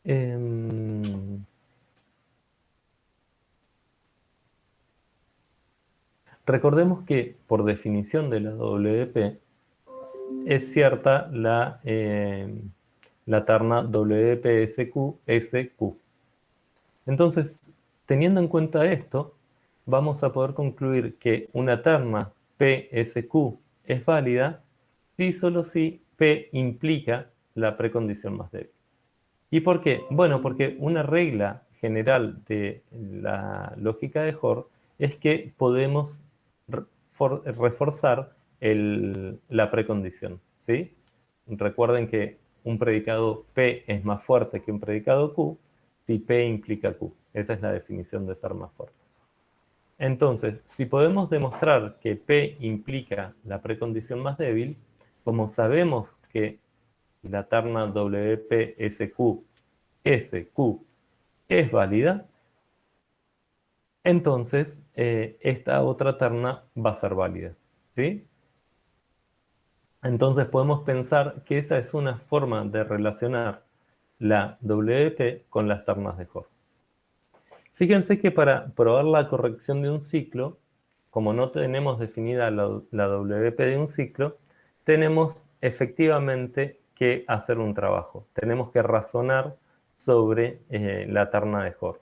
Em, recordemos que por definición de la WP es cierta la terna WPSQ-SQ. Entonces, teniendo en cuenta esto, vamos a poder concluir que una terna PSQ es válida si solo si P implica la precondición más débil. ¿Y por qué? Bueno, porque una regla general de la lógica de Hoare es que podemos reforzar la precondición, ¿sí? Recuerden que un predicado P es más fuerte que un predicado Q si P implica Q. Esa es la definición de ser más fuerte. Entonces, si podemos demostrar que P implica la precondición más débil, como sabemos que la terna WPSQ SQ es válida, entonces esta otra terna va a ser válida, ¿sí? Entonces podemos pensar que esa es una forma de relacionar la WP con las ternas de Hoare. Fíjense que para probar la corrección de un ciclo, como no tenemos definida la WP de un ciclo, tenemos efectivamente que hacer un trabajo. Tenemos que razonar sobre la terna de Hoare.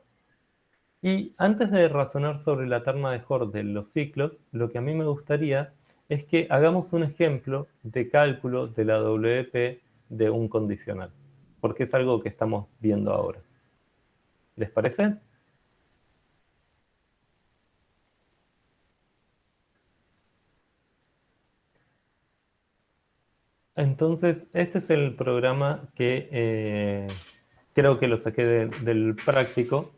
Y antes de razonar sobre la terna de Hoare de los ciclos, lo que a mí me gustaría es que hagamos un ejemplo de cálculo de la WP de un condicional, porque es algo que estamos viendo ahora. ¿Les parece? Entonces, este es el programa que creo que lo saqué del práctico.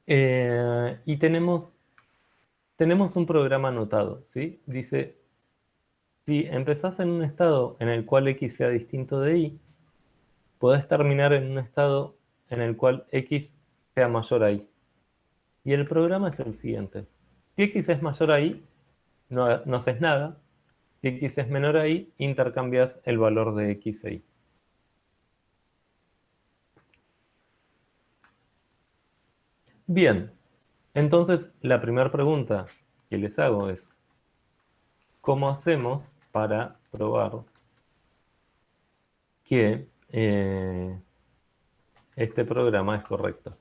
Y tenemos un programa anotado, ¿sí? Dice, si empezás en un estado en el cual x sea distinto de y, podés terminar en un estado en el cual x sea mayor a y. Y el programa es el siguiente. Si x es mayor a y, no haces nada. Si x es menor a y, intercambias el valor de x e y. Bien, entonces la primera pregunta que les hago es, ¿cómo hacemos para probar que este programa es correcto?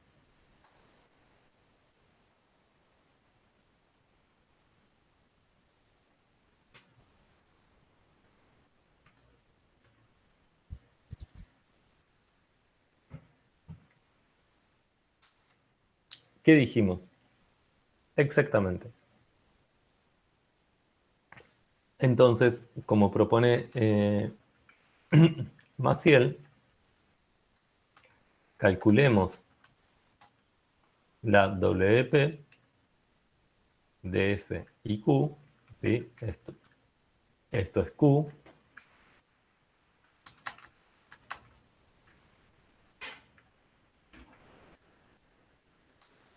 ¿Qué dijimos? Exactamente. Entonces, como propone Maciel, calculemos la WP de S y Q, ¿sí? Esto es Q,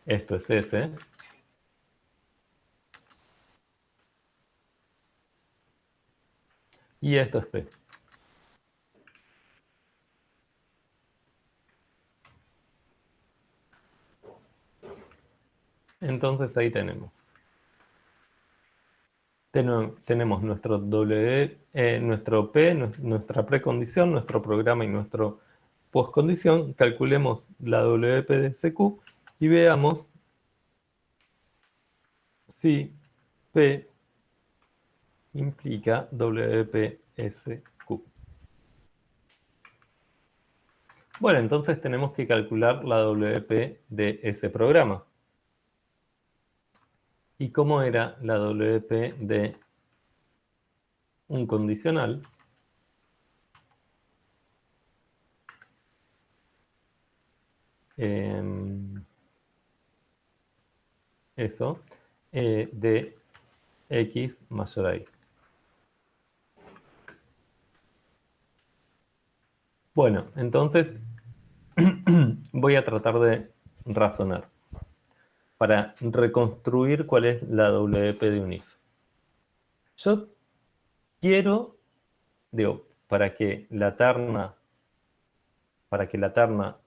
esto es S, y esto es P. Entonces ahí tenemos nuestro P, nuestra precondición, nuestro programa y nuestro postcondición. Calculemos la WP de SQ y veamos si P implica WPSQ. Bueno, entonces tenemos que calcular la WP de ese programa. ¿Y cómo era la WP de un condicional? Eso, de x mayor a y. Bueno, entonces voy a tratar de razonar para reconstruir cuál es la WP de un if. Yo quiero, digo, para que la terna para que la terna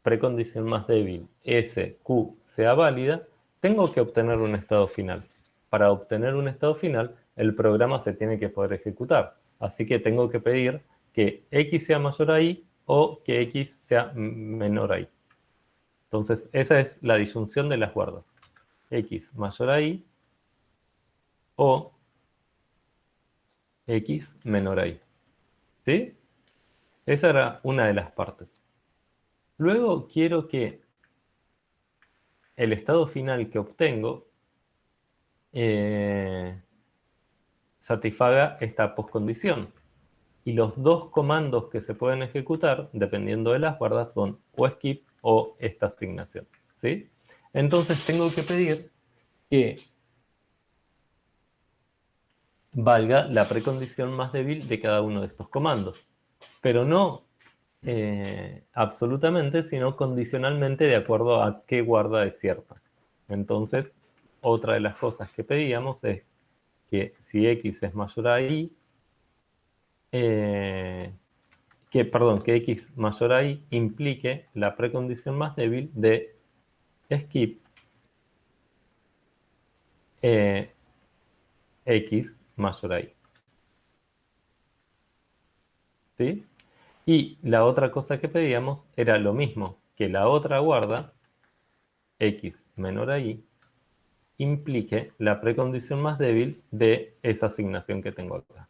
precondición más débil S, Q sea válida, tengo que obtener un estado final. Para obtener un estado final, el programa se tiene que poder ejecutar. Así que tengo que pedir que X sea mayor a Y o que X sea menor a Y. Entonces, esa es la disyunción de las guardas. X mayor a Y o X menor a Y. ¿Sí? Esa era una de las partes. Luego quiero que el estado final que obtengo satisfaga esta postcondición. Y los dos comandos que se pueden ejecutar, dependiendo de las guardas, son o skip o esta asignación. ¿Sí? Entonces tengo que pedir que valga la precondición más débil de cada uno de estos comandos. Pero no absolutamente, sino condicionalmente de acuerdo a qué guarda es cierta. Entonces, otra de las cosas que pedíamos es que si X es mayor a Y, que X mayor a Y implique la precondición más débil de skip X mayor a Y. ¿Sí? Y la otra cosa que pedíamos era lo mismo, que la otra guarda, X menor a Y, implique la precondición más débil de esa asignación que tengo acá.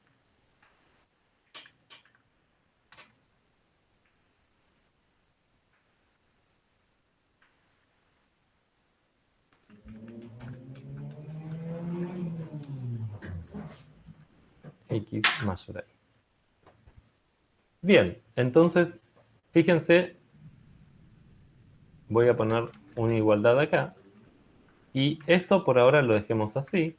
X mayor a Y. Bien, entonces, fíjense, voy a poner una igualdad acá, y esto por ahora lo dejemos así,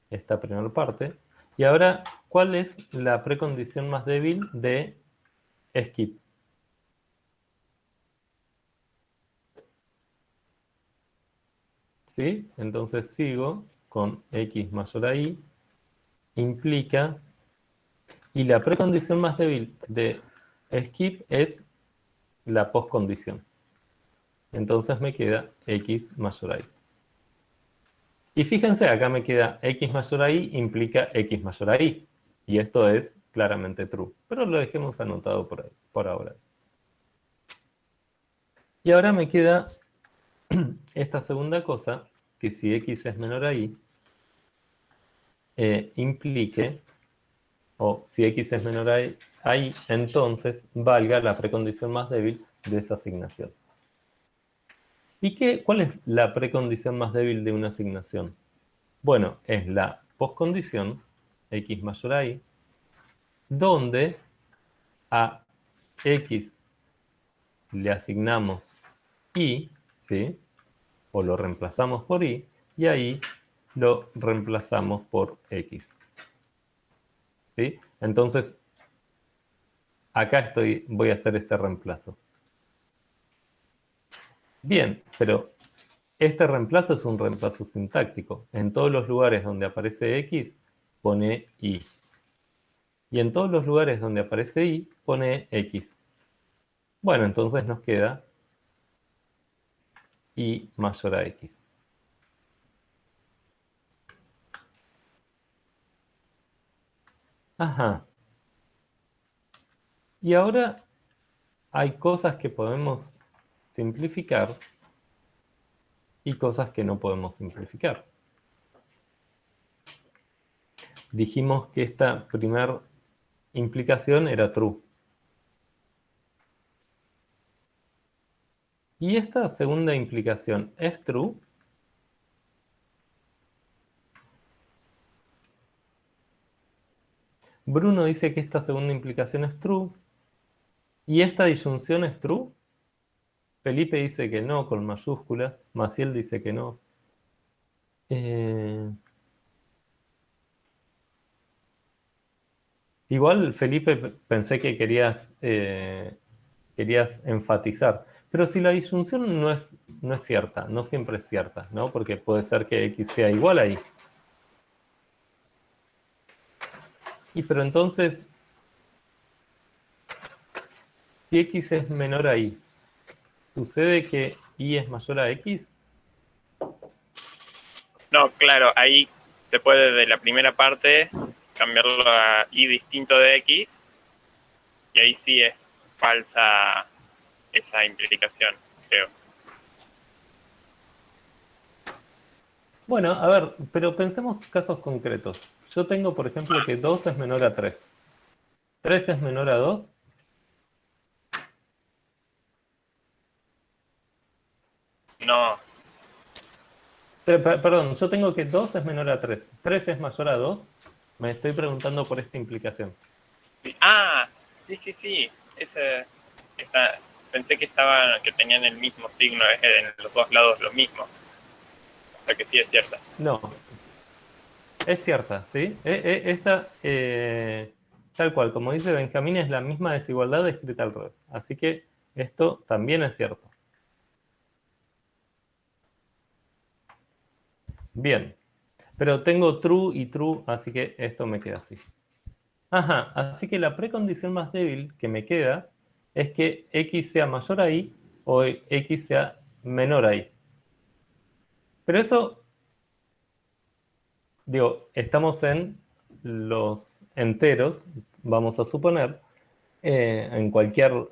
esta primera parte, y ahora, ¿cuál es la precondición más débil de skip? ¿Sí? Entonces sigo con X mayor a Y, implica, y la precondición más débil de skip es la postcondición. Entonces me queda X mayor a Y. Y fíjense, acá me queda X mayor a Y implica X mayor a Y. Y esto es claramente true. Pero lo dejemos anotado por ahora. Y ahora me queda esta segunda cosa, que si X es menor a Y, implique, o si X es menor a Y, entonces valga la precondición más débil de esa asignación. ¿Y cuál es la precondición más débil de una asignación? Bueno, es la postcondición, X mayor a Y, donde a X le asignamos Y, ¿sí? O lo reemplazamos por Y, y a Y lo reemplazamos por X. ¿Sí? Entonces, acá voy a hacer este reemplazo. Bien, pero este reemplazo es un reemplazo sintáctico. En todos los lugares donde aparece X, pone Y. Y en todos los lugares donde aparece Y, pone X. Bueno, entonces nos queda Y mayor a X. Ajá. Y ahora hay cosas que podemos simplificar y cosas que no podemos simplificar. Dijimos que esta primera implicación era true. ¿Y esta segunda implicación es true? Bruno dice que esta segunda implicación es true. ¿Y esta disyunción es true? Felipe dice que no, con mayúsculas. Maciel dice que no. Igual, Felipe, pensé que querías enfatizar. Pero si la disyunción no es cierta, no siempre es cierta, ¿no? Porque puede ser que X sea igual a Y. Y pero entonces, Si X es menor a Y, ¿sucede que Y es mayor a X? No, claro, ahí se puede de la primera parte cambiarlo a Y distinto de X, y ahí sí es falsa esa implicación, creo. Bueno, a ver, pero pensemos casos concretos. Yo tengo, por ejemplo, que 2 es menor a 3. ¿3 es menor a 2? No. Perdón, yo tengo que 2 es menor a 3. ¿3 es mayor a 2? Me estoy preguntando por esta implicación. Ah, sí, sí, sí. Ese, pensé que tenían el mismo signo, es en los dos lados lo mismo. O sea que sí es cierta. No, es cierta, ¿sí? Esta, tal cual, como dice Benjamín, es la misma desigualdad escrita al revés. Así que esto también es cierto. Bien, pero tengo true y true, así que esto me queda así. Ajá, así que la precondición más débil que me queda es que X sea mayor a Y o X sea menor a Y. Pero eso, digo, estamos en los enteros, vamos a suponer, en cualquier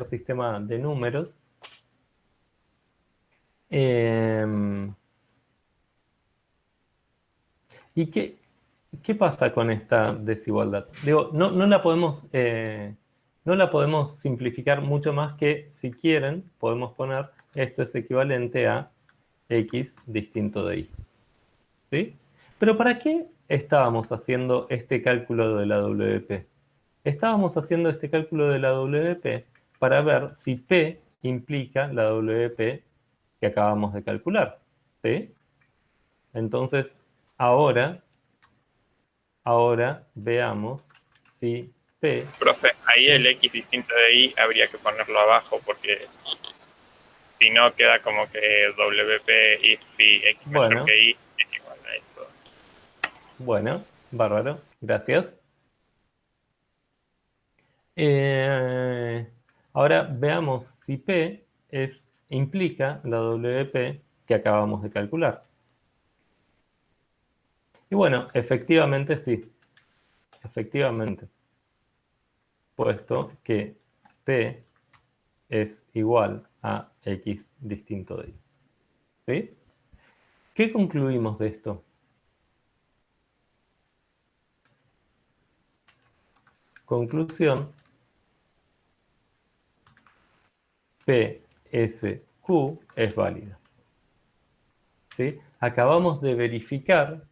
sistema de números. ¿Y qué pasa con esta desigualdad? Digo, no la podemos simplificar mucho más que, si quieren, podemos poner esto es equivalente a X distinto de Y. ¿Sí? Pero ¿para qué estábamos haciendo este cálculo de la WP? Estábamos haciendo este cálculo de la WP para ver si P implica la WP que acabamos de calcular. ¿Sí? Entonces, ahora veamos si P... Profe, ahí el ¿sí? X distinto de Y habría que ponerlo abajo porque si no queda como que WP y si X mayor Bueno, que Y es igual a eso. bueno, bárbaro, gracias. Eh, ahora veamos si P implica la WP que acabamos de calcular. Y bueno, efectivamente sí, efectivamente, puesto que P es igual a X distinto de Y. ¿Sí? ¿Qué concluimos de esto? Conclusión, PSQ es válida. ¿Sí? Acabamos de verificar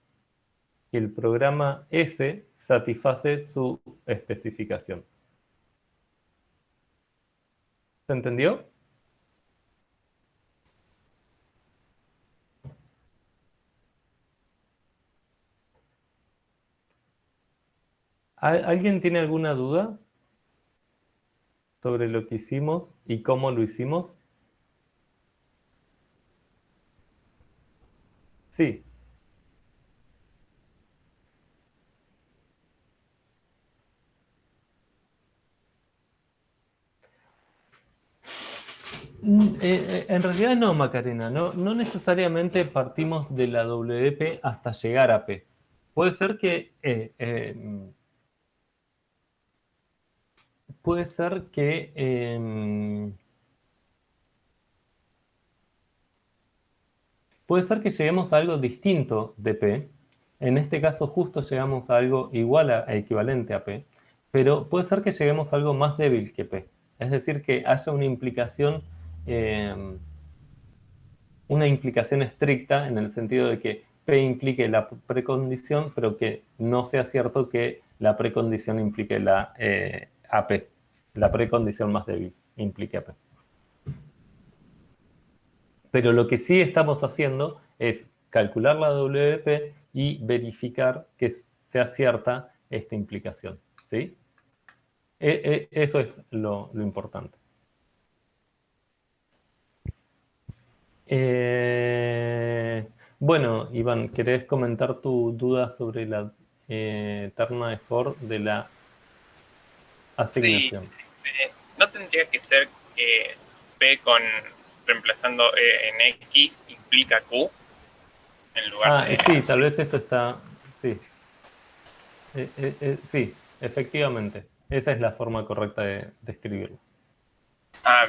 que el programa S satisface su especificación. ¿Se entendió? ¿Alguien tiene alguna duda sobre lo que hicimos y cómo lo hicimos? Sí. En realidad no, Macarena, no necesariamente partimos de la WP hasta llegar a P. Puede ser que puede ser que puede ser que lleguemos a algo distinto de P. En este caso justo llegamos a algo igual a equivalente a P, pero puede ser que lleguemos a algo más débil que P. Es decir, que haya eh, una implicación estricta en el sentido de que P implique la precondición, pero que no sea cierto que la precondición implique la AP. La precondición más débil implique AP. Pero lo que sí estamos haciendo es calcular la WP y verificar que sea cierta esta implicación. ¿Sí? Eso es lo importante. Bueno, Iván, ¿querés comentar tu duda sobre la terna de for de la asignación. Sí, no tendría que ser que P reemplazando E en X implica Q en lugar de... Sí, tal vez esto está... Sí. Sí, efectivamente. Esa es la forma correcta de escribirlo.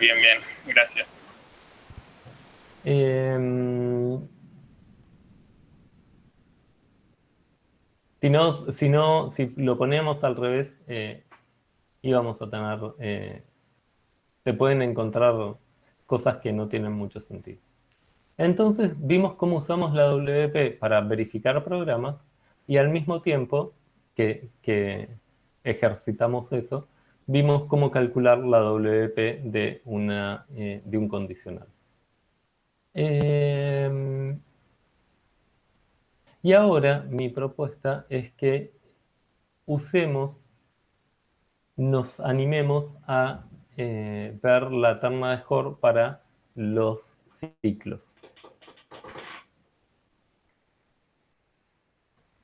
Bien, bien, gracias. Si lo ponemos al revés, íbamos a tener... se pueden encontrar cosas que no tienen mucho sentido. Entonces vimos cómo usamos la WP para verificar programas y al mismo tiempo que ejercitamos eso, vimos cómo calcular la WP de un condicional. Y ahora mi propuesta es que nos animemos a ver la terna de Hoare para los ciclos.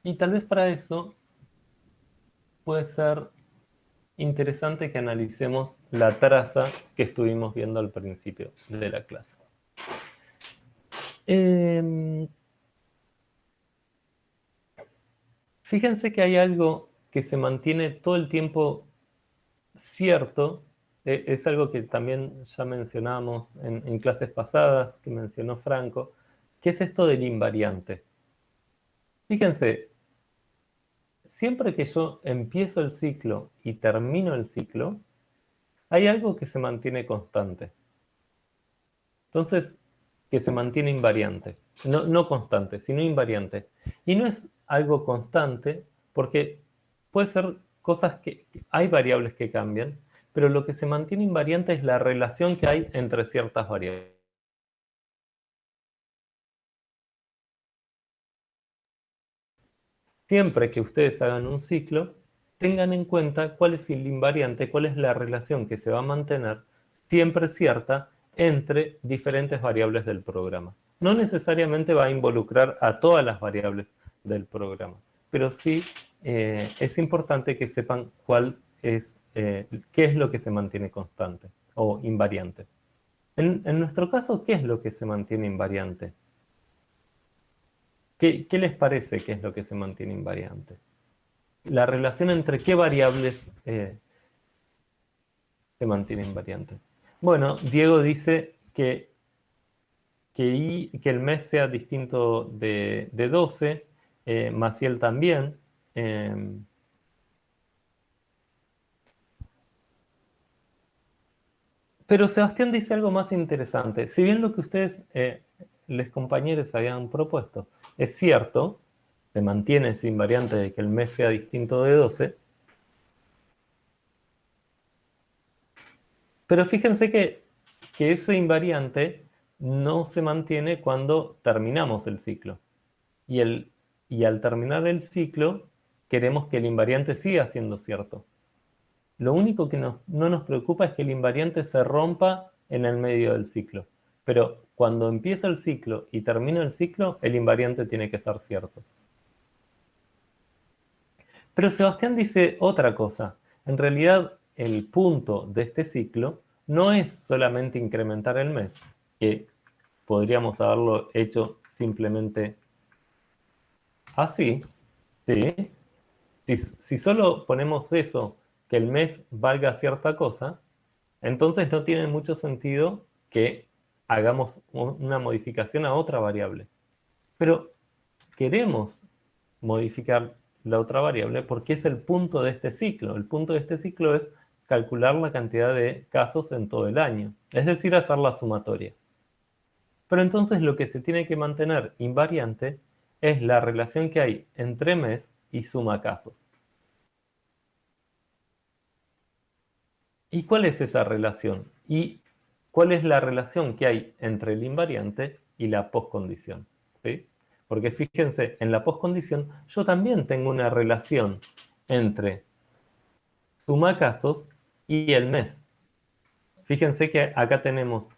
Y tal vez para eso puede ser interesante que analicemos la traza que estuvimos viendo al principio de la clase. Fíjense que hay algo que se mantiene todo el tiempo cierto, es algo que también ya mencionamos en clases pasadas, que mencionó Franco, que es esto del invariante. Fíjense, siempre que yo empiezo el ciclo y termino el ciclo, hay algo que se mantiene constante. Entonces, que se mantiene invariante. No constante, sino invariante. Y no es algo constante porque puede ser cosas que... Hay variables que cambian, pero lo que se mantiene invariante es la relación que hay entre ciertas variables. Siempre que ustedes hagan un ciclo, tengan en cuenta cuál es el invariante, cuál es la relación que se va a mantener siempre cierta entre diferentes variables del programa. No necesariamente va a involucrar a todas las variables del programa, pero sí es importante que sepan qué es lo que se mantiene constante o invariante. En nuestro caso, ¿qué es lo que se mantiene invariante? ¿Qué les parece que es lo que se mantiene invariante? La relación entre qué variables se mantiene invariante. Bueno, Diego dice que el mes sea distinto de 12, Maciel también. Pero Sebastián dice algo más interesante. Si bien lo que ustedes, les compañeros, habían propuesto es cierto, se mantiene ese invariante de que el mes sea distinto de 12, pero fíjense que ese invariante no se mantiene cuando terminamos el ciclo. Y al terminar el ciclo, queremos que el invariante siga siendo cierto. Lo único que no nos preocupa es que el invariante se rompa en el medio del ciclo. Pero cuando empieza el ciclo y termina el ciclo, el invariante tiene que ser cierto. Pero Sebastián dice otra cosa. En realidad, el punto de este ciclo no es solamente incrementar el mes, que podríamos haberlo hecho simplemente así, ¿sí? Si solo ponemos eso, que el mes valga cierta cosa, entonces no tiene mucho sentido que hagamos una modificación a otra variable. Pero queremos modificar la otra variable porque es el punto de este ciclo. El punto de este ciclo es calcular la cantidad de casos en todo el año, es decir, hacer la sumatoria. Pero entonces lo que se tiene que mantener invariante es la relación que hay entre mes y suma casos. ¿Y cuál es esa relación? ¿Y cuál es la relación que hay entre el invariante y la postcondición? ¿Sí? Porque fíjense, en la postcondición yo también tengo una relación entre suma casos y el mes. Fíjense que acá tenemos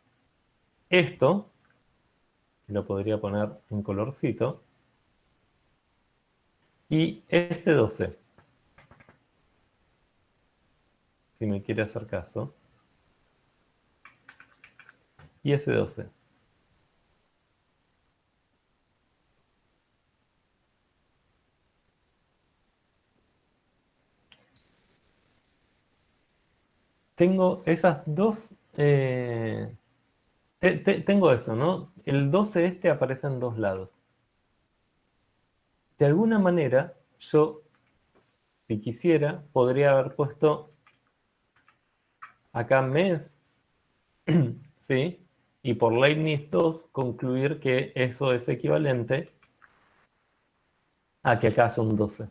esto, lo podría poner en colorcito, y este 12. si me quiere hacer caso, y S12. Tengo esas dos, tengo eso, ¿no? El 12 este aparece en dos lados. De alguna manera, yo, si quisiera, podría haber puesto acá mes, ¿sí? Y por Leibniz 2 concluir que eso es equivalente a que acá haya un 12.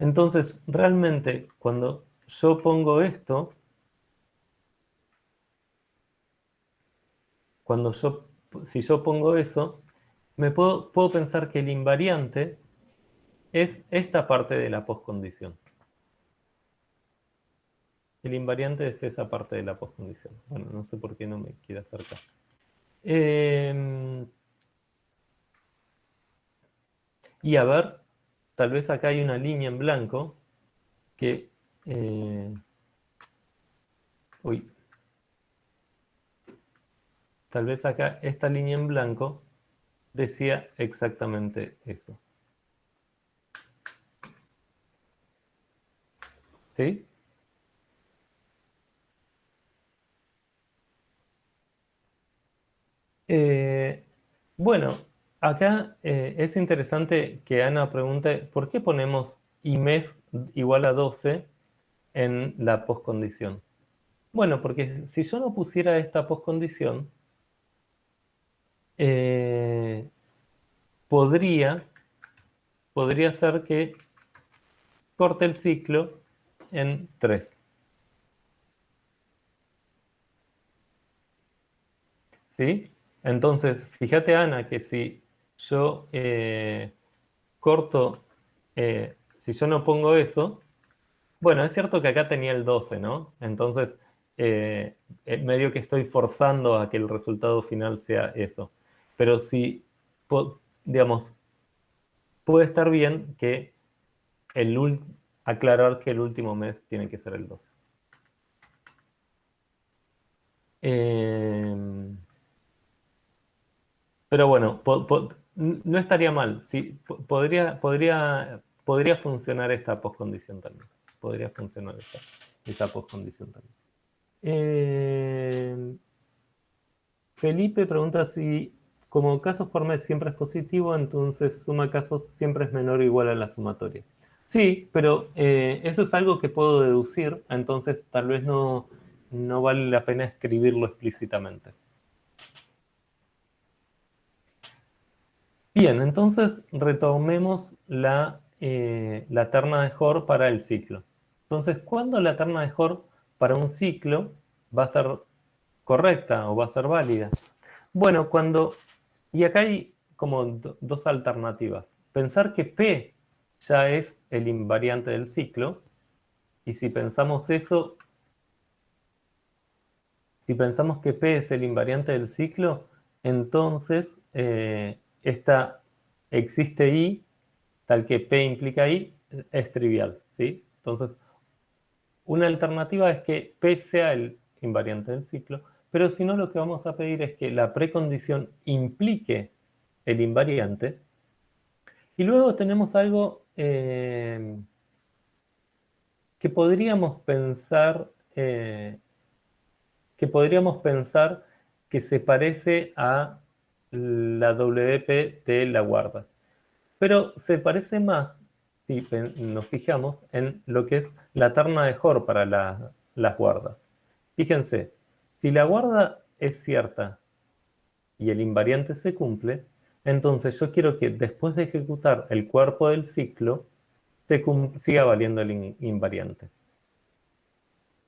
Entonces, realmente, cuando yo pongo esto, si yo pongo eso, puedo pensar que el invariante es esta parte de la postcondición. El invariante es esa parte de la postcondición. Bueno, no sé por qué no me quiere acercar. Y a ver, tal vez acá hay una línea en blanco que... uy. Tal vez acá esta línea en blanco decía exactamente eso. ¿Sí? Bueno, acá es interesante que Ana pregunte, ¿por qué ponemos y mes igual a 12 en la postcondición? Bueno, porque si yo no pusiera esta postcondición, eh, podría ser que corte el ciclo en 3. ¿Sí? Entonces, fíjate, Ana, que si yo corto, si yo no pongo eso, bueno, es cierto que acá tenía el 12, ¿no? Entonces, medio que estoy forzando a que el resultado final sea eso. Pero si, digamos, puede estar bien que aclarar que el último mes tiene que ser el 12. Pero bueno, no estaría mal. Sí, podría funcionar esta postcondición también. Podría funcionar esta postcondición también. Felipe pregunta si como casos por mes siempre es positivo, entonces suma casos siempre es menor o igual a la sumatoria. Sí, pero eso es algo que puedo deducir, entonces tal vez no vale la pena escribirlo explícitamente. Bien, entonces retomemos la terna de Hoare para el ciclo. Entonces, ¿cuándo la terna de Hoare para un ciclo va a ser correcta o va a ser válida? Bueno, y acá hay como dos alternativas. Pensar que P ya es el invariante del ciclo, y si pensamos eso, si pensamos que P es el invariante del ciclo, entonces existe I, tal que P implica I, es trivial, ¿sí? Entonces, una alternativa es que P sea el invariante del ciclo, pero si no, lo que vamos a pedir es que la precondición implique el invariante. Y luego tenemos algo que podríamos pensar que se parece a la WP de la guarda. Pero se parece más, si nos fijamos, en lo que es la terna de Hoare para las guardas. Fíjense, si la guarda es cierta y el invariante se cumple, entonces yo quiero que después de ejecutar el cuerpo del ciclo, siga valiendo el invariante.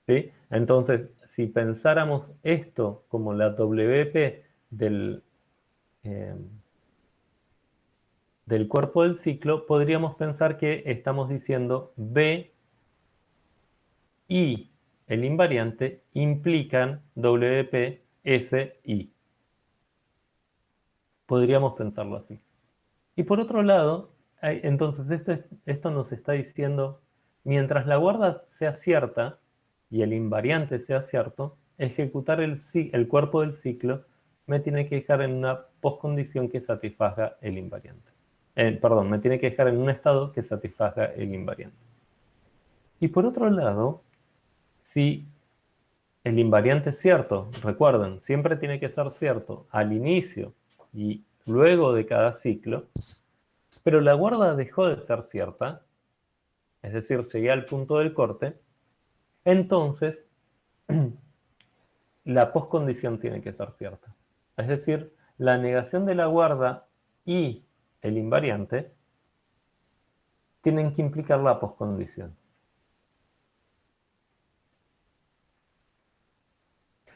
¿Sí? Entonces, si pensáramos esto como la WP eh, del cuerpo del ciclo, podríamos pensar que estamos diciendo B y el invariante implican WP, S, I. Podríamos pensarlo así. Y por otro lado, entonces esto nos está diciendo, mientras la guarda sea cierta, y el invariante sea cierto, ejecutar el cuerpo del ciclo me tiene que dejar en una postcondición que satisfaga el invariante. Perdón, me tiene que dejar en un estado que satisfaga el invariante. Y por otro lado, si el invariante es cierto, recuerden, siempre tiene que ser cierto al inicio y luego de cada ciclo, pero la guarda dejó de ser cierta, es decir, llegué al punto del corte, entonces la postcondición tiene que ser cierta. Es decir, la negación de la guarda y el invariante tienen que implicar la postcondición.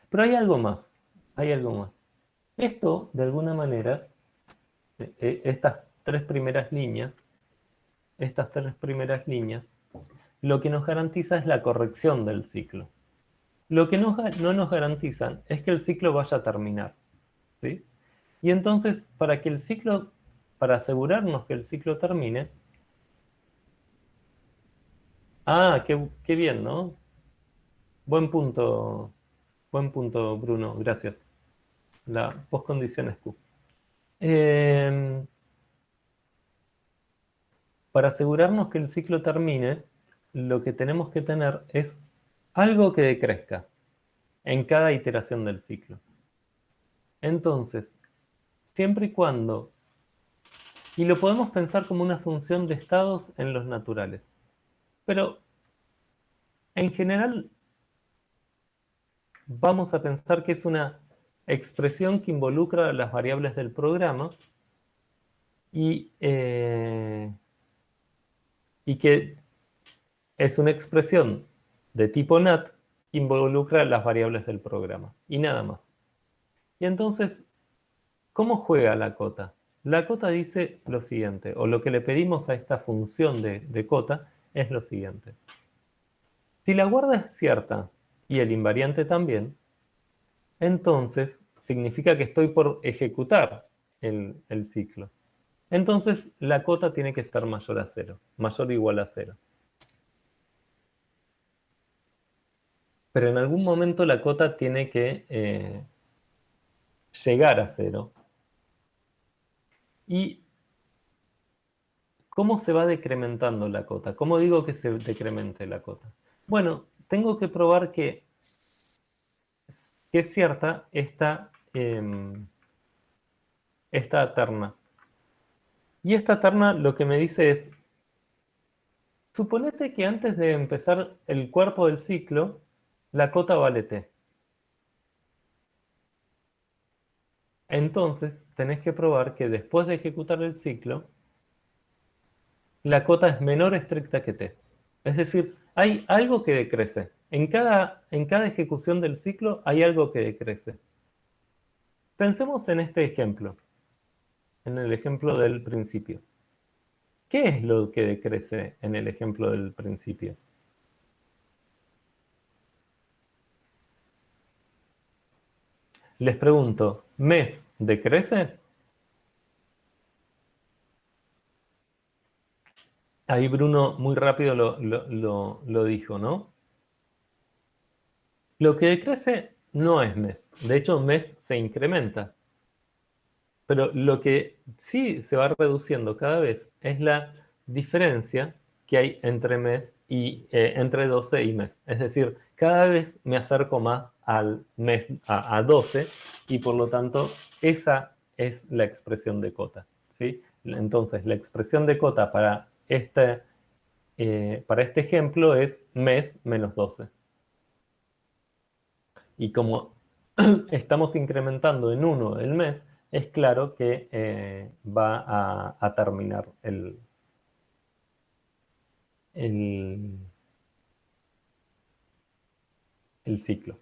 Pero hay algo más, hay algo más. Esto, de alguna manera, estas tres primeras líneas, lo que nos garantiza es la corrección del ciclo. Lo que no nos garantizan es que el ciclo vaya a terminar, ¿sí? Y entonces, para asegurarnos que el ciclo termine, qué bien, ¿no? Buen punto, Bruno, gracias. La postcondición es Q. Para asegurarnos que el ciclo termine, lo que tenemos que tener es algo que decrezca en cada iteración del ciclo. Entonces, siempre y cuando, y lo podemos pensar como una función de estados en los naturales, pero en general vamos a pensar que es una expresión que involucra las variables del programa y que es una expresión de tipo NAT que involucra las variables del programa y nada más. Y entonces, ¿cómo juega la cota? La cota dice lo siguiente, o lo que le pedimos a esta función de cota es lo siguiente. Si la guarda es cierta y el invariante también, entonces significa que estoy por ejecutar el ciclo. Entonces la cota tiene que estar mayor a 0, mayor o igual a 0. Pero en algún momento la cota tiene que llegar a 0. ¿Y cómo se va decrementando la cota? ¿Cómo digo que se decremente la cota? Bueno, tengo que probar que es cierta esta terna. Y esta terna lo que me dice es, suponete que antes de empezar el cuerpo del ciclo, la cota vale t. Entonces, tenés que probar que después de ejecutar el ciclo, la cota es menor estricta que t. Es decir, hay algo que decrece. En cada ejecución del ciclo hay algo que decrece. Pensemos en este ejemplo, en el ejemplo del principio. ¿Qué es lo que decrece en el ejemplo del principio? Les pregunto, ¿mes decrece? Ahí Bruno muy rápido lo dijo, ¿no? Lo que decrece no es mes. De hecho, mes se incrementa. Pero lo que sí se va reduciendo cada vez es la diferencia que hay entre mes y entre 12 y mes. Es decir, cada vez me acerco más al mes, a 12, y por lo tanto esa es la expresión de cota, ¿sí? Entonces, la expresión de cota para este ejemplo es mes menos 12. Y como estamos incrementando en 1 el mes, es claro que va a terminar el ciclo.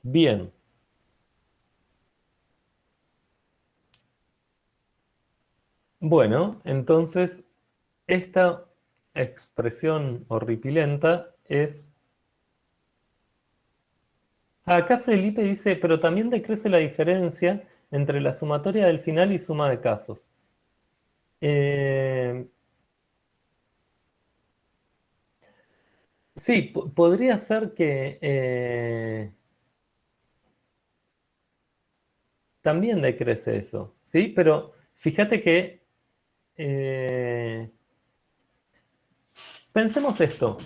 Bien. Bueno, entonces esta expresión horripilenta es... Acá Felipe dice, pero también decrece la diferencia entre la sumatoria del final y suma de casos. Sí, podría ser que también decrece eso, ¿sí? Pero fíjate que eh, pensemos esto,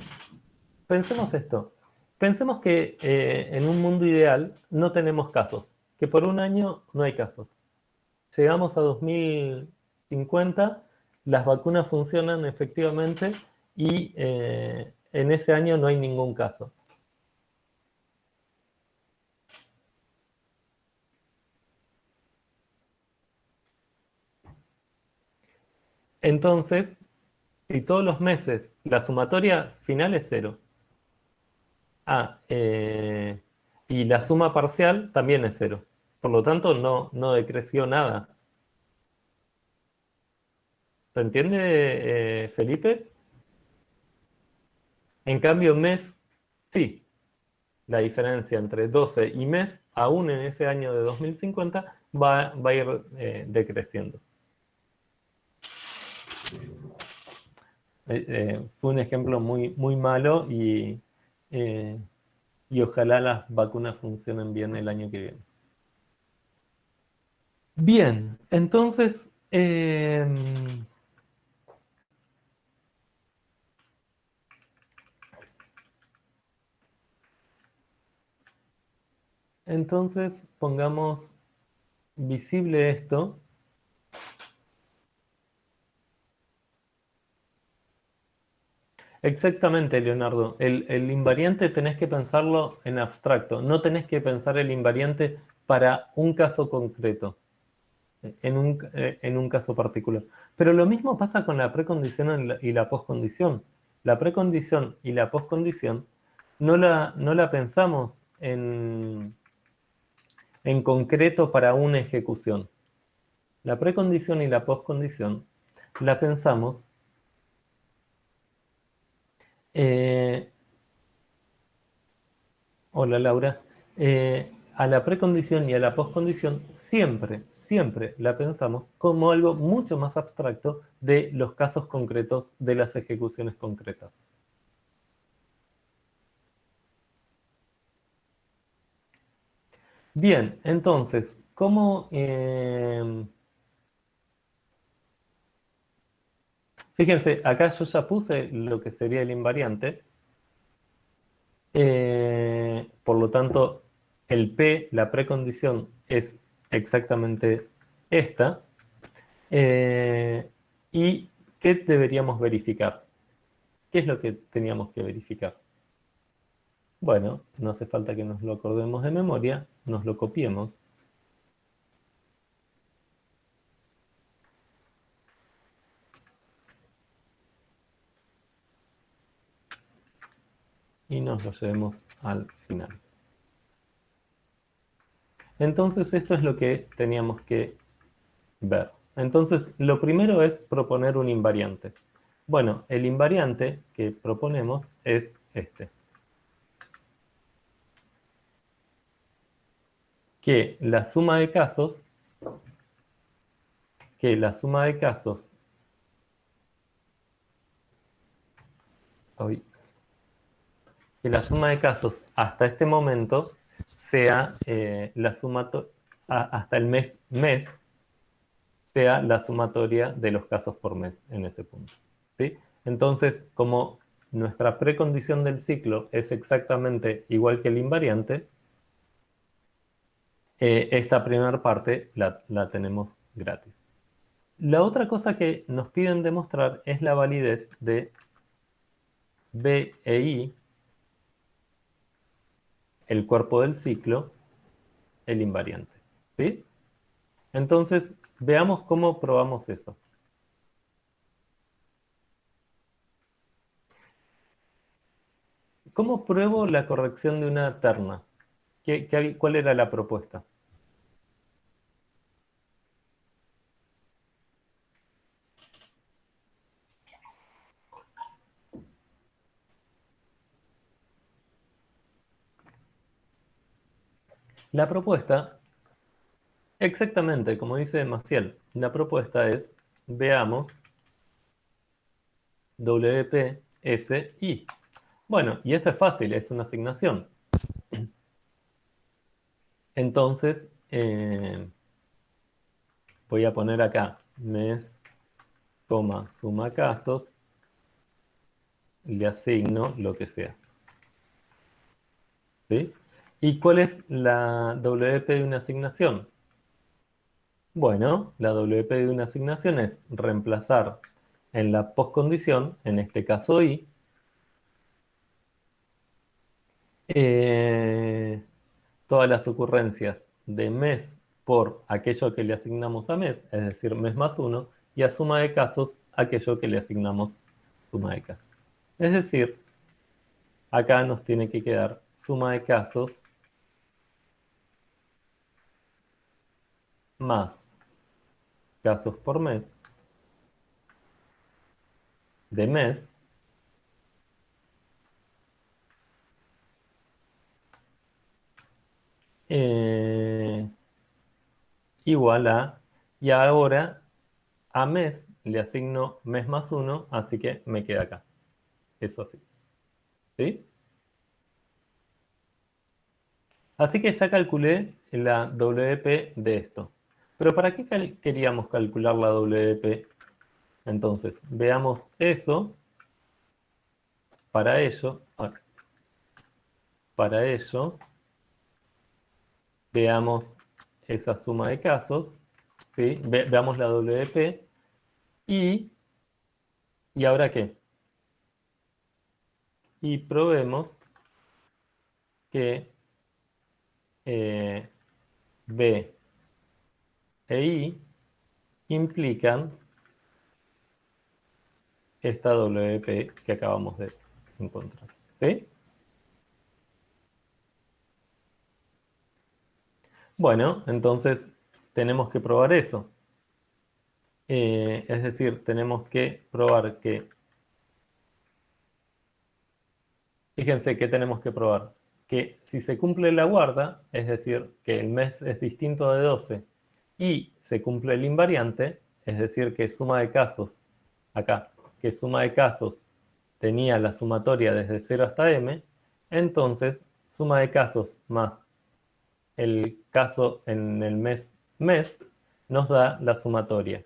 pensemos esto. Pensemos que en un mundo ideal no tenemos casos, que por un año no hay casos. Llegamos a 2050, las vacunas funcionan efectivamente y en ese año no hay ningún caso. Entonces, si todos los meses la sumatoria final es cero, y la suma parcial también es cero. Por lo tanto, no decreció nada. ¿Se entiende, Felipe? En cambio, mes, sí. La diferencia entre 12 y mes, aún en ese año de 2050, va a ir decreciendo. Fue un ejemplo muy malo y ojalá las vacunas funcionen bien el año que viene. Bien, entonces, pongamos visible esto. Exactamente, Leonardo. El invariante tenés que pensarlo en abstracto. No tenés que pensar el invariante para un caso concreto, en un caso particular. Pero lo mismo pasa con la precondición y la poscondición. La precondición y la poscondición no la pensamos en concreto para una ejecución. La precondición y la poscondición la pensamos hola Laura. A la precondición y a la poscondición siempre la pensamos como algo mucho más abstracto de los casos concretos de las ejecuciones concretas. Bien, entonces, ¿cómo? Fíjense, acá yo ya puse lo que sería el invariante. Por lo tanto, el P, la precondición, es exactamente esta. ¿Y qué deberíamos verificar? ¿Qué es lo que teníamos que verificar? Bueno, no hace falta que nos lo acordemos de memoria, nos lo copiemos. Y nos lo llevemos al final. Entonces, esto es lo que teníamos que ver. Entonces, lo primero es proponer un invariante. Bueno, el invariante que proponemos es este. Que la suma de casos, que la suma de casos, que la suma de casos hasta este momento sea la sumatoria, hasta el mes, sea la sumatoria de los casos por mes en ese punto. ¿Sí? Entonces, como nuestra precondición del ciclo es exactamente igual que el invariante, esta primera parte la tenemos gratis. La otra cosa que nos piden demostrar es la validez de B e I, el cuerpo del ciclo, el invariante. ¿Sí? Entonces, veamos cómo probamos eso. ¿Cómo pruebo la corrección de una terna? ¿Cuál era la propuesta? La propuesta, exactamente, como dice Maciel, la propuesta es, veamos WP, S, I. Bueno, y esto es fácil, es una asignación. Entonces, voy a poner acá mes, suma casos, le asigno lo que sea. ¿Sí? ¿Y cuál es la WP de una asignación? Bueno, la WP de una asignación es reemplazar en la postcondición, en este caso i, todas las ocurrencias de mes por aquello que le asignamos a mes, es decir, mes más 1, y a suma de casos aquello que le asignamos suma de casos. Es decir, acá nos tiene que quedar suma de casos más casos por mes de mes igual a, y ahora a mes le asigno mes más 1, así que me queda acá. Eso así. ¿Sí? Así que ya calculé la WP de esto. Pero ¿para qué queríamos calcular la WP? Entonces, veamos eso. Para ello, veamos esa suma de casos. ¿Sí? Veamos la WP. ¿Y ahora qué? Y probemos que B e I implican esta WP que acabamos de encontrar. ¿Sí? Bueno, entonces tenemos que probar eso. Es decir, tenemos que probar que... Fíjense que tenemos que probar que si se cumple la guarda, es decir, que el mes es distinto de 12 y se cumple el invariante, es decir, que suma de casos, acá, que suma de casos tenía la sumatoria desde 0 hasta m, entonces suma de casos más el caso en el mes nos da la sumatoria.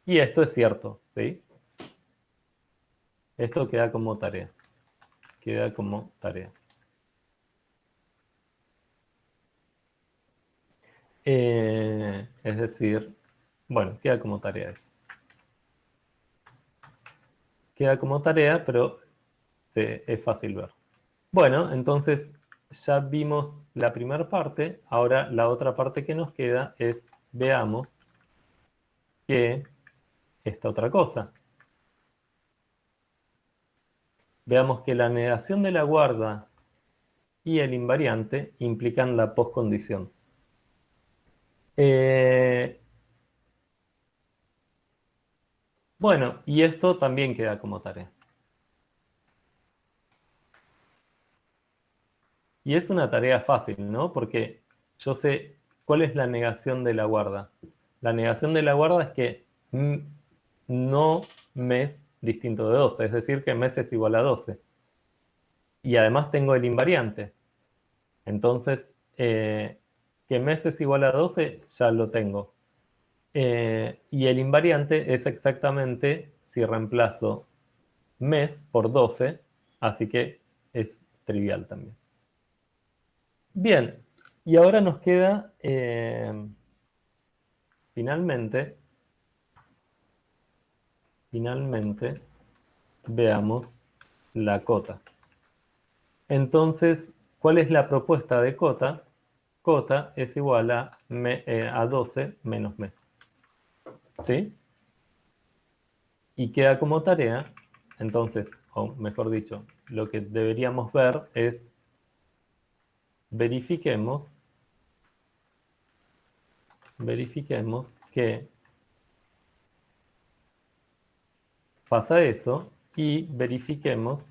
Y esto es cierto, ¿sí? Esto queda como tarea. Queda como tarea. Es decir, bueno, queda como tarea eso. Queda como tarea, pero es fácil ver. Bueno, entonces ya vimos la primera parte. Ahora la otra parte que nos queda es, veamos que esta otra cosa. Veamos que la negación de la guarda y el invariante implican la postcondición. Bueno, y esto también queda como tarea. Y es una tarea fácil, ¿no? Porque yo sé cuál es la negación de la guarda. La negación de la guarda es que no mes distinto de 12, es decir, que mes es igual a 12. Y además tengo el invariante. Entonces, que mes es igual a 12, ya lo tengo. Y el invariante es exactamente si reemplazo mes por 12, así que es trivial también. Bien, y ahora nos queda, finalmente, veamos la cota. Entonces, ¿cuál es la propuesta de cota? Cota es igual a 12 menos mes. ¿Sí? Y queda como tarea, entonces, o mejor dicho, lo que deberíamos ver es, verifiquemos que pasa eso y verifiquemos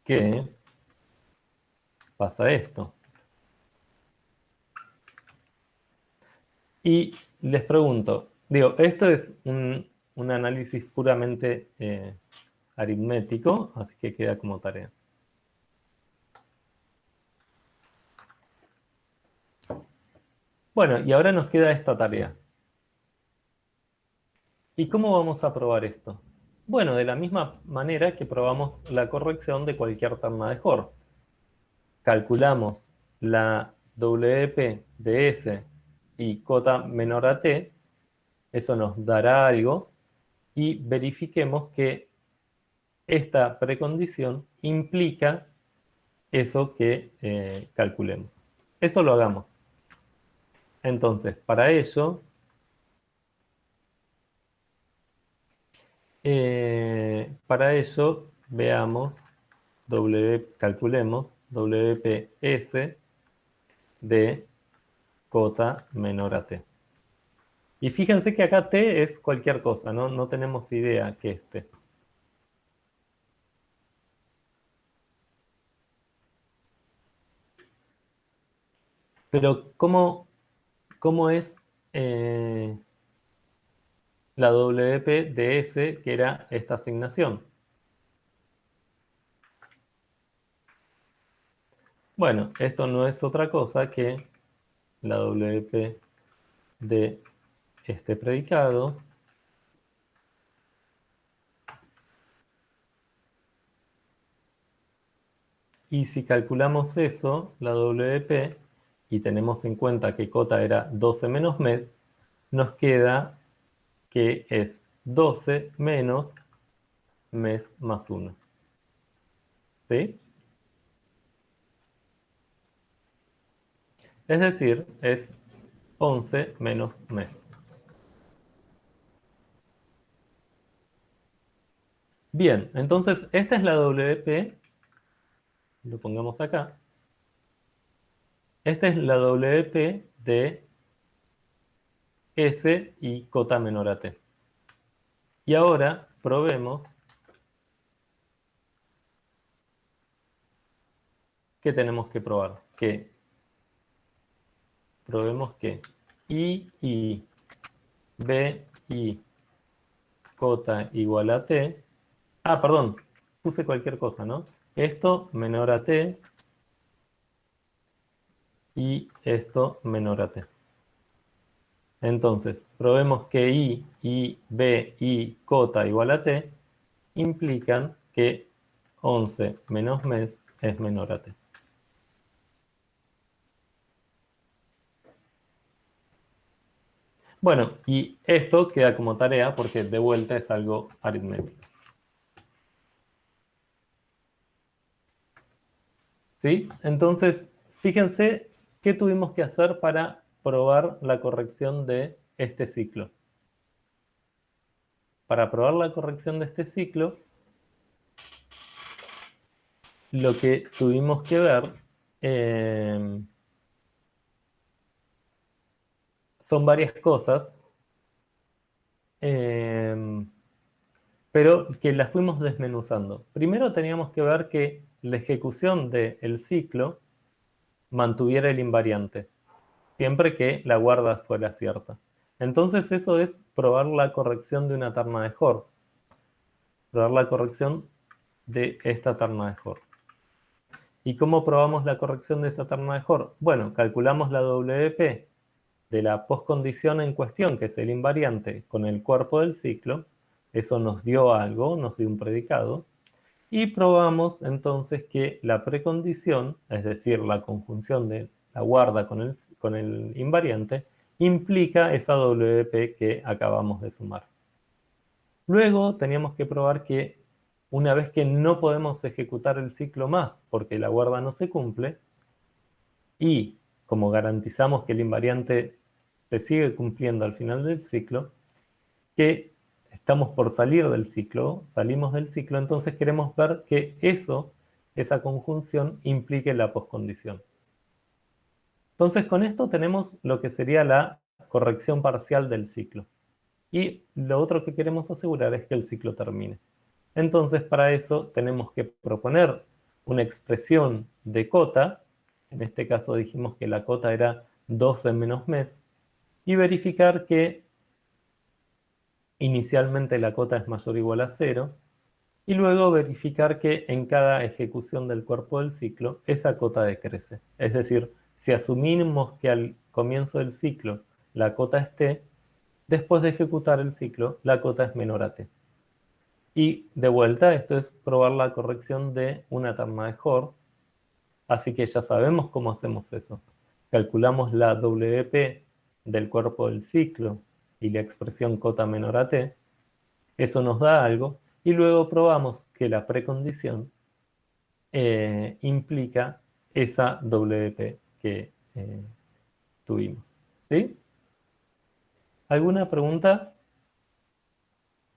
que pasa esto. Y les pregunto, digo, esto es un análisis puramente aritmético, así que queda como tarea. Bueno, y ahora nos queda esta tarea. ¿Y cómo vamos a probar esto? Bueno, de la misma manera que probamos la corrección de cualquier terna de Hort. Calculamos la WP de S y cota menor a T, eso nos dará algo, y verifiquemos que esta precondición implica eso que calculemos. Eso lo hagamos. Entonces, para ello, veamos, calculemos WPS de cota menor a T. Y fíjense que acá T es cualquier cosa, ¿no? No tenemos idea que es T. Pero, ¿cómo es la WP de S, que era esta asignación? Bueno, esto no es otra cosa que la WP de este predicado y si calculamos eso, la WP, y tenemos en cuenta que cota era 12 menos mes, nos queda que es 12 menos mes más 1. ¿Sí? Es decir, es 11 menos mes. Bien, entonces esta es la WP, lo pongamos acá. Esta es la WP de S y cota menor a T. Y ahora probemos que tenemos que probar. Probemos que I, B, I, cota igual a T. Ah, perdón, puse cualquier cosa, ¿no? Esto menor a T y esto menor a T. Entonces, probemos que I, B, I, cota igual a T implican que 11 menos mes es menor a T. Bueno, y esto queda como tarea porque de vuelta es algo aritmético. ¿Sí? Entonces, fíjense qué tuvimos que hacer para probar la corrección de este ciclo. Para probar la corrección de este ciclo, lo que tuvimos que ver son varias cosas, pero que las fuimos desmenuzando. Primero teníamos que ver que la ejecución del ciclo mantuviera el invariante, siempre que la guarda fuera cierta. Entonces eso es probar la corrección de una terna de Hort. Probar la corrección de esta terna de Hort. ¿Y cómo probamos la corrección de esa terna de Hort? Bueno, calculamos la WP de la postcondición en cuestión, que es el invariante, con el cuerpo del ciclo. Eso nos dio algo, nos dio un predicado. Y probamos entonces que la precondición, es decir, la conjunción de la guarda con el invariante, implica esa WP que acabamos de sumar. Luego teníamos que probar que una vez que no podemos ejecutar el ciclo más porque la guarda no se cumple, y como garantizamos que el invariante se sigue cumpliendo al final del ciclo, que estamos por salir del ciclo, salimos del ciclo, entonces queremos ver que esa conjunción implique la poscondición. Entonces con esto tenemos lo que sería la corrección parcial del ciclo. Y lo otro que queremos asegurar es que el ciclo termine. Entonces para eso tenemos que proponer una expresión de cota, en este caso dijimos que la cota era 12 menos mes, y verificar que inicialmente la cota es mayor o igual a 0, y luego verificar que en cada ejecución del cuerpo del ciclo esa cota decrece. Es decir, si asumimos que al comienzo del ciclo la cota es t, después de ejecutar el ciclo la cota es menor a t. Y de vuelta, esto es probar la corrección de una terna de Hort, así que ya sabemos cómo hacemos eso. Calculamos la WP del cuerpo del ciclo y la expresión cota menor a t, eso nos da algo, y luego probamos que la precondición implica esa WP que tuvimos. ¿Sí? ¿Alguna pregunta?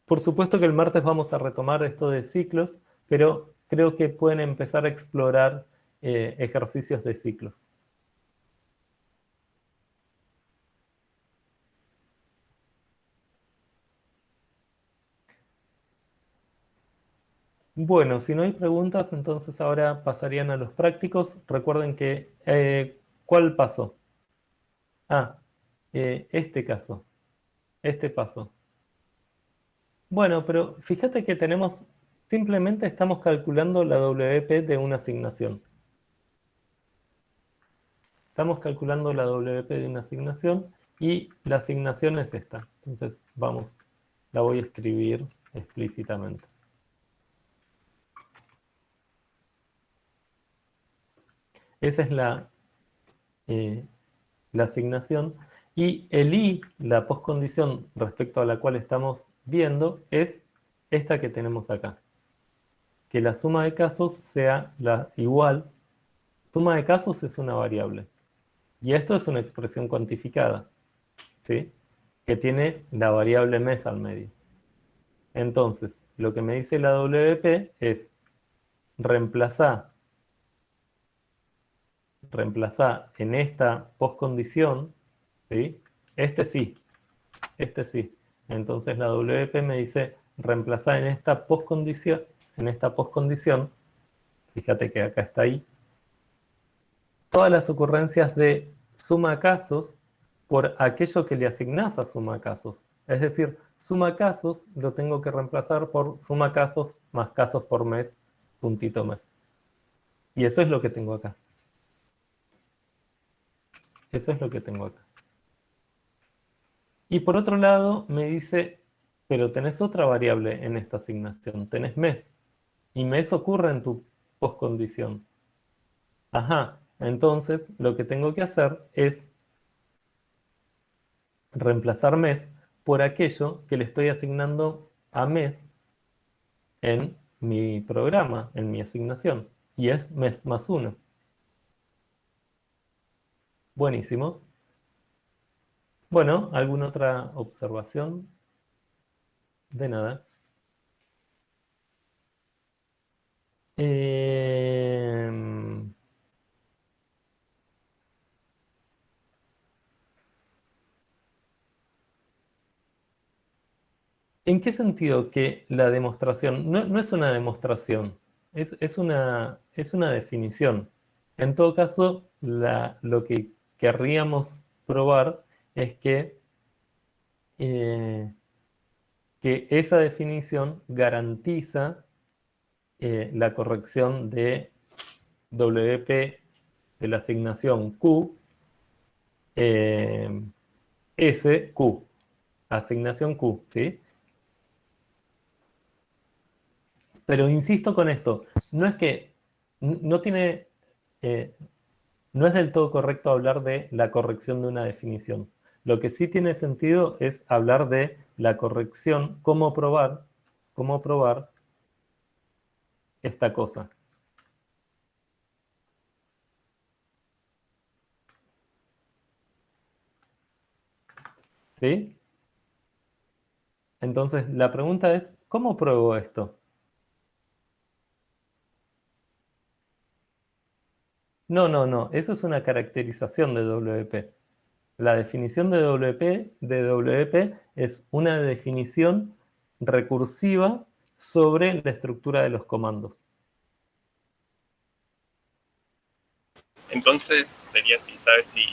Por supuesto que el martes vamos a retomar esto de ciclos, pero creo que pueden empezar a explorar ejercicios de ciclos. Bueno, si no hay preguntas, entonces ahora pasarían a los prácticos. Recuerden que, ¿cuál paso? Ah, este caso, este paso. Bueno, pero fíjate que simplemente estamos calculando la WP de una asignación. Estamos calculando la WP de una asignación y la asignación es esta. Entonces, vamos, la voy a escribir explícitamente. Esa es la asignación. Y el I, la postcondición respecto a la cual estamos viendo, es esta que tenemos acá. Que la suma de casos sea igual. Suma de casos es una variable. Y esto es una expresión cuantificada, ¿sí? Que tiene la variable mes al medio. Entonces, lo que me dice la WP es reemplazar en esta postcondición, ¿sí? Este sí. Entonces la WP me dice reemplazar en esta postcondición, fíjate que acá está ahí, todas las ocurrencias de suma casos por aquello que le asignás a suma casos. Es decir, suma casos lo tengo que reemplazar por suma casos más casos por mes, puntito mes. Y eso es lo que tengo acá. Eso es lo que tengo acá. Y por otro lado me dice, pero tenés otra variable en esta asignación, tenés mes. Y mes ocurre en tu postcondición. Ajá, entonces lo que tengo que hacer es reemplazar mes por aquello que le estoy asignando a mes en mi programa, en mi asignación. Y es mes más 1. Buenísimo. Bueno, ¿alguna otra observación? De nada. ¿En qué sentido que la demostración no es una demostración? Es una definición. En todo caso, lo que querríamos probar es eh, que esa definición garantiza la corrección de WP de la asignación Q, S, Q, asignación Q, ¿sí? Pero insisto con esto, no es que no tiene, no es del todo correcto hablar de la corrección de una definición. Lo que sí tiene sentido es hablar de la corrección, cómo probar esta cosa. ¿Sí? Entonces, la pregunta es, ¿cómo pruebo esto? No, eso es una caracterización de WP. La definición de WP es una definición recursiva sobre la estructura de los comandos. Entonces sería si, ¿sabes si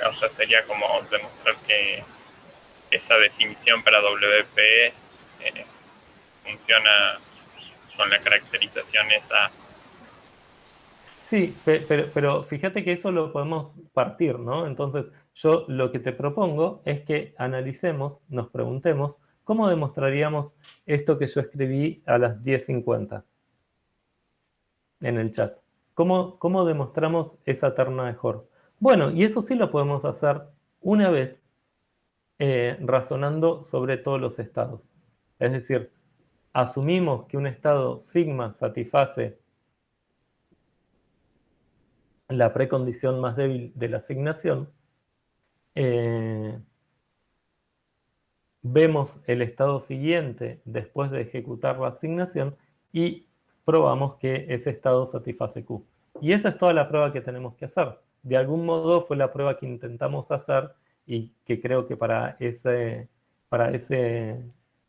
o sea, sería como demostrar que esa definición para WP funciona con la caracterización esa. Sí, pero fíjate que eso lo podemos partir, ¿no? Entonces, yo lo que te propongo es que analicemos, nos preguntemos, ¿cómo demostraríamos esto que yo escribí a las 10:50 en el chat? ¿Cómo demostramos esa terna de Hor? Bueno, y eso sí lo podemos hacer una vez razonando sobre todos los estados. Es decir, asumimos que un estado sigma satisface la precondición más débil de la asignación, vemos el estado siguiente después de ejecutar la asignación y probamos que ese estado satisface Q. Y esa es toda la prueba que tenemos que hacer. De algún modo fue la prueba que intentamos hacer y que creo que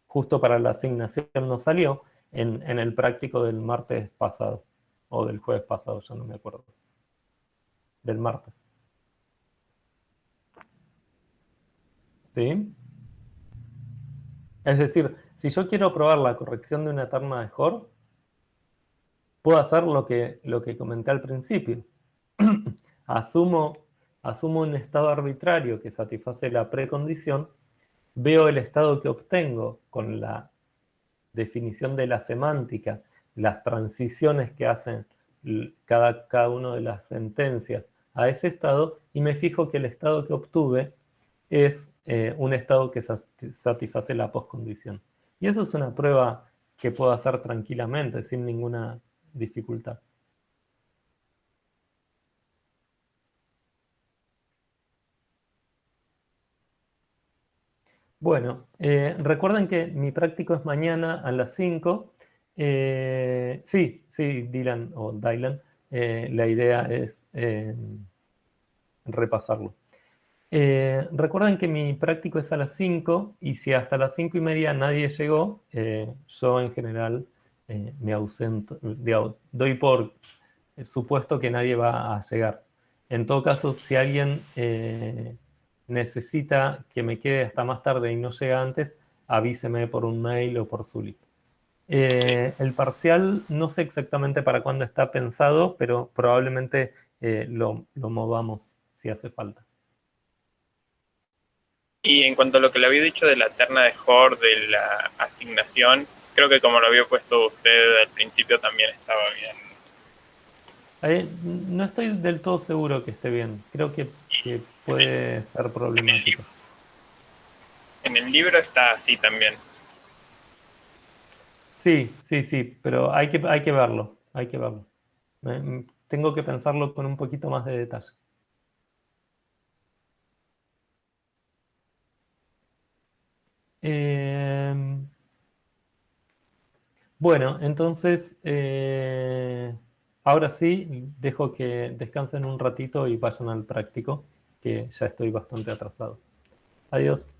justo para la asignación nos salió en el práctico del martes pasado, o del jueves pasado, ya no me acuerdo. Del martes. ¿Sí? Es decir, si yo quiero probar la corrección de una terna de Hor, puedo hacer lo que comenté al principio. asumo un estado arbitrario que satisface la precondición, veo el estado que obtengo con la definición de la semántica, las transiciones que hacen cada una de las sentencias a ese estado, y me fijo que el estado que obtuve es un estado que satisface la poscondición. Y eso es una prueba que puedo hacer tranquilamente, sin ninguna dificultad. Bueno, recuerden que mi práctico es mañana a las 5. Sí, Dylan o Dylan. La idea es repasarlo. Recuerden que mi práctico es a las 5 y si hasta las 5:30 nadie llegó, yo en general me ausento, doy por supuesto que nadie va a llegar. En todo caso, si alguien necesita que me quede hasta más tarde y no llega antes, avíseme por un mail o por Zulip. El parcial no sé exactamente para cuándo está pensado, pero probablemente lo movamos si hace falta. Y en cuanto a lo que le había dicho de la terna de Hor, de la asignación, creo que como lo había puesto usted al principio también estaba bien. No estoy del todo seguro que esté bien. Creo que puede ser problemático. En el libro está así también. Sí, pero hay que verlo, tengo que pensarlo con un poquito más de detalle. Bueno, entonces, ahora sí, dejo que descansen un ratito y vayan al práctico, que ya estoy bastante atrasado. Adiós.